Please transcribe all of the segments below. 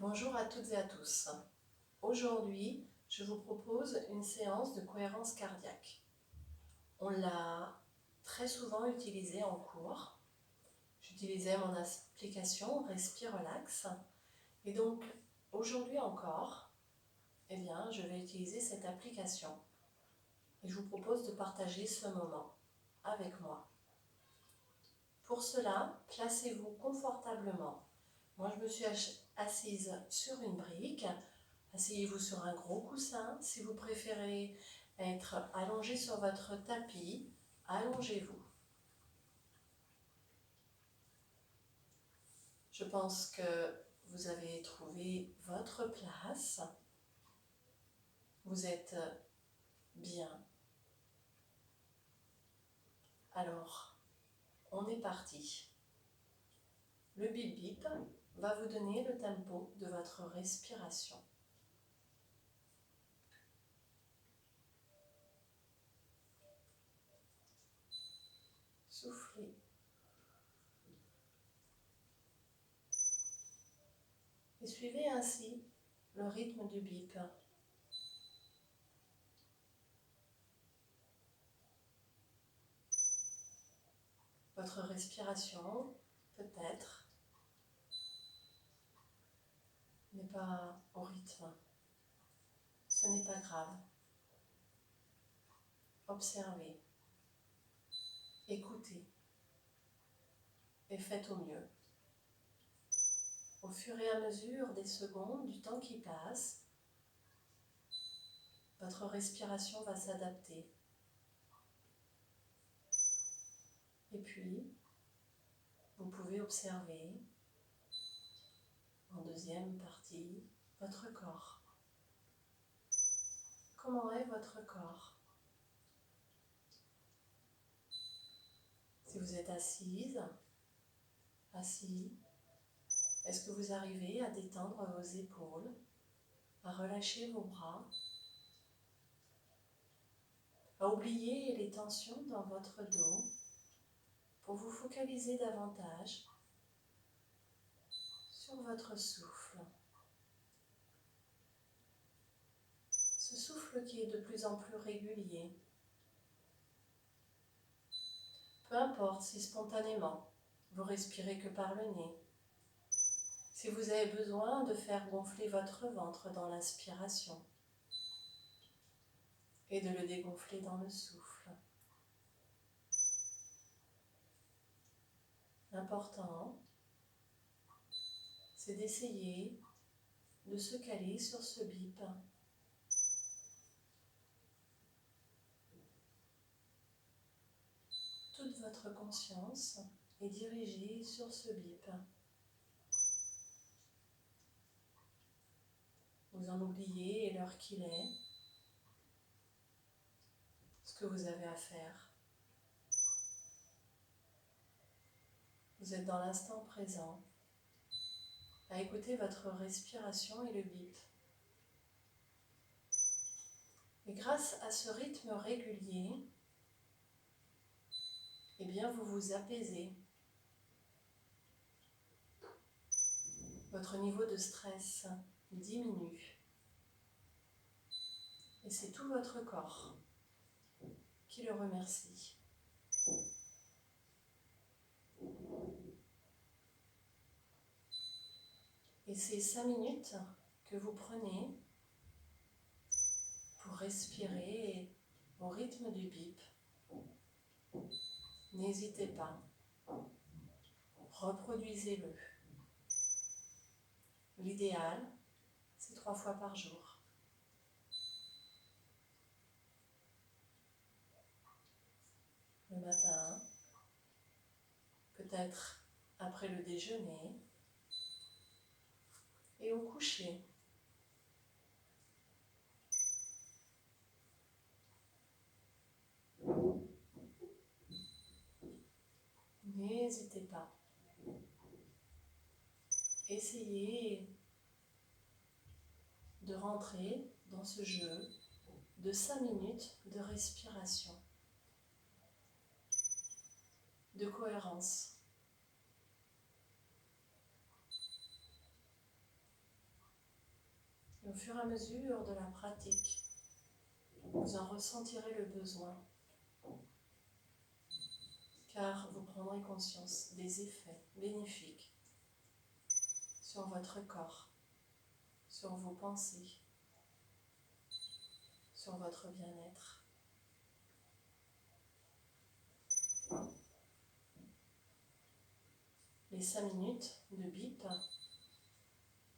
Bonjour à toutes et à tous. Aujourd'hui, je vous propose une séance de cohérence cardiaque. On l'a très souvent utilisée en cours. J'utilisais mon application Respire Relax. Et donc, aujourd'hui encore, je vais utiliser cette application. Et je vous propose de partager ce moment avec moi. Pour cela, placez-vous confortablement. Moi, je me suis assise sur une brique. Asseyez-vous sur un gros coussin. Si vous préférez être allongé sur votre tapis, allongez-vous. Je pense que vous avez trouvé votre place. Vous êtes bien. Alors, on est parti. Le bip bip va vous donner le tempo de votre respiration. Soufflez. Et suivez ainsi le rythme du bip. Votre respiration, peut-être, n'est pas au rythme. Ce n'est pas grave. Observez, écoutez et faites au mieux. Au fur et à mesure des secondes, du temps qui passe, votre respiration va s'adapter. Et puis, vous pouvez observer, en deuxième partie, votre corps. Comment est votre corps? Si vous êtes assise, assis, est-ce que vous arrivez à détendre vos épaules, à relâcher vos bras, à oublier les tensions dans votre dos pour vous focaliser davantage sur votre souffle. Ce souffle qui est de plus en plus régulier. Peu importe si spontanément vous respirez que par le nez. Si vous avez besoin de faire gonfler votre ventre dans l'inspiration et de le dégonfler dans le souffle. L'important, c'est d'essayer de se caler sur ce bip. Toute votre conscience est dirigée sur ce bip. Vous en oubliez l'heure qu'il est, ce que vous avez à faire. Vous êtes dans l'instant présent, à écouter votre respiration et le bip. Et grâce à ce rythme régulier, vous vous apaisez. Votre niveau de stress diminue. Et c'est tout votre corps qui le remercie. Et ces 5 minutes que vous prenez pour respirer au rythme du bip, n'hésitez pas, reproduisez-le. L'idéal, c'est 3 fois par jour. Le matin, peut-être après le déjeuner, et au coucher. N'hésitez pas. Essayez de rentrer dans ce jeu de 5 minutes de respiration, de cohérence. Au fur et à mesure de la pratique, vous en ressentirez le besoin, car vous prendrez conscience des effets bénéfiques sur votre corps, sur vos pensées, sur votre bien-être. Les 5 minutes de bip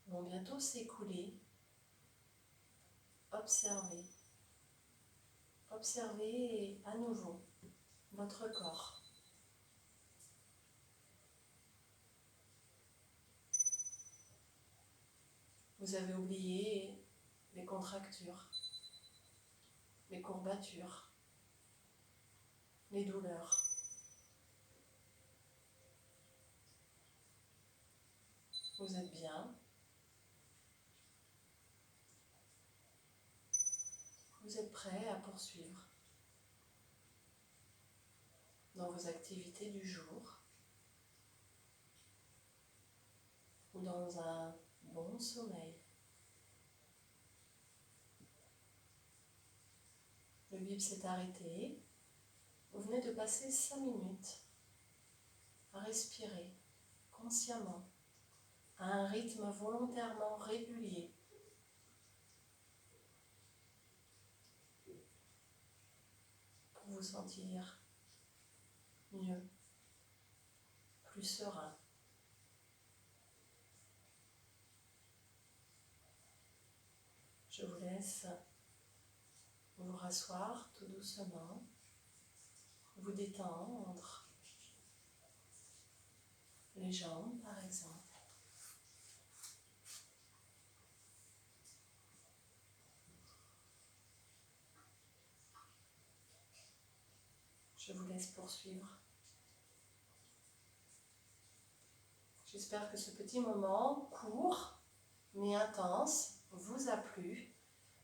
vont bientôt s'écouler. Observez. Observez à nouveau votre corps. Vous avez oublié les contractures, les courbatures, les douleurs. Vous êtes bien. Vous êtes prêt à poursuivre dans vos activités du jour ou dans un bon sommeil. Le bip s'est arrêté. Vous venez de passer 5 minutes à respirer consciemment, à un rythme volontairement régulier. Pour vous sentir mieux, plus serein. Je vous laisse vous rasseoir tout doucement, vous détendre les jambes par exemple. Je vous laisse poursuivre. J'espère que ce petit moment court mais intense vous a plu,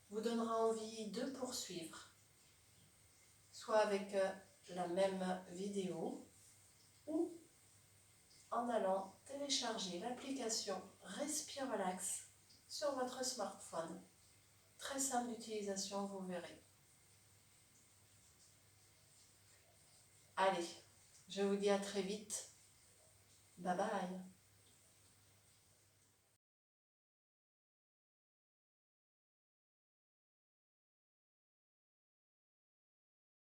vous donnera envie de poursuivre, soit avec la même vidéo ou en allant télécharger l'application Respire Relax sur votre smartphone. Très simple d'utilisation, vous verrez. Allez, je vous dis à très vite. Bye bye.